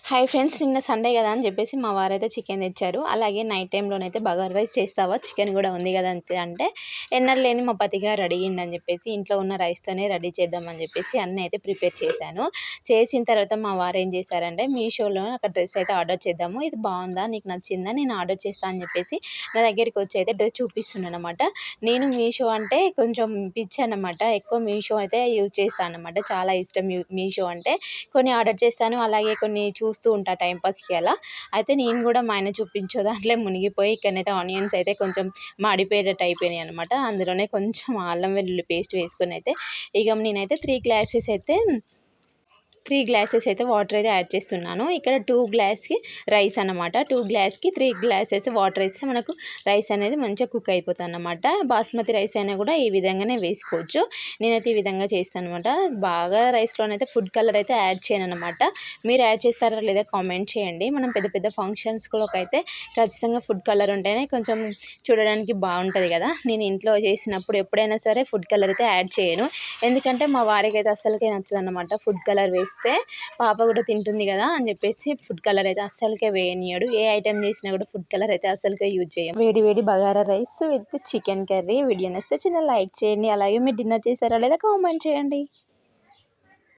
Hi friends, నిన్న Sunday కదా అని చెప్పేసి మా వారైతే చికెన్ తెచ్చారు. అలాగే నైట్ టైంలోనైతే బగారా రైస్ చేస్తావా, చికెన్ కూడా ఉంది కదా అంటే ఎన్నడూ లేని మా పతిగారు అడిగిండని చెప్పేసి ఇంట్లో ఉన్న రైస్తోనే రెడీ చేద్దామని చెప్పేసి అన్నీ అయితే ప్రిపేర్ చేశాను. చేసిన తర్వాత మా వారు ఏం చేశారంటే మీషోలో ఒక డ్రెస్ అయితే ఆర్డర్ చేద్దాము, ఇది బాగుందా, నీకు నచ్చిందా, నేను ఆర్డర్ చేస్తాను అని చెప్పేసి నా దగ్గరికి వచ్చి అయితే డ్రెస్ చూపిస్తున్నాను అనమాట. నేను మీషో అంటే కొంచెం పిచ్చి అనమాట, ఎక్కువ మీషో అయితే యూజ్ చేస్తాను అనమాట. చాలా ఇష్టం మీషో అంటే. కొన్ని ఆర్డర్ చేస్తాను, అలాగే కొన్ని చూస్తూ ఉంటా టైంపాస్కి అలా. అయితే నేను కూడా మా ఆయన చూపించే దాంట్లో మునిగిపోయి ఇక్కడనైతే ఆనియన్స్ అయితే కొంచెం మాడిపోయేటట్టు అయిపోయినాయి అనమాట. అందులోనే కొంచెం అల్లం వెల్లుల్లి పేస్ట్ వేసుకొని అయితే ఇక నేనైతే 3 గ్లాసెస్ అయితే వాటర్ అయితే యాడ్ చేస్తున్నాను. ఇక్కడ 2 గ్లాస్కి రైస్ అనమాట. 2 గ్లాస్కి 3 గ్లాసెస్ వాటర్ వేస్తే మనకు రైస్ అనేది మంచిగా కుక్ అయిపోతుంది అనమాట. బాస్మతి రైస్ అయినా కూడా ఈ విధంగానే వేసుకోవచ్చు. నేనైతే ఈ విధంగా చేస్తాను అనమాట. బాగా రైస్లోనైతే ఫుడ్ కలర్ అయితే యాడ్ చేయను అనమాట. మీరు యాడ్ చేస్తారా లేదా కామెంట్ చేయండి. మనం పెద్ద పెద్ద ఫంక్షన్స్లోకి అయితే ఖచ్చితంగా ఫుడ్ కలర్ ఉంటేనే కొంచెం చూడడానికి బాగుంటుంది కదా. నేను ఇంట్లో చేసినప్పుడు ఎప్పుడైనా సరే ఫుడ్ కలర్ అయితే యాడ్ చేయను. ఎందుకంటే మా వారికి అయితే అస్సలకే నచ్చదు అనమాట. ఫుడ్ కలర్ వేస్తే పాప కూడా తింటుంది కదా అని చెప్పేసి ఫుడ్ కలర్ అయితే అస్సలకే వేయనియడు. ఏ ఐటెం చేసినా కూడా ఫుడ్ కలర్ అయితే అస్సలకే యూజ్ చేయం. వేడి వేడి bagara rice with chicken curry. Video నచ్చితే చిన్న లైక్ చేయండి. అలాగే మీరు డిన్నర్ చేశారా లేదా కామెంట్ చేయండి.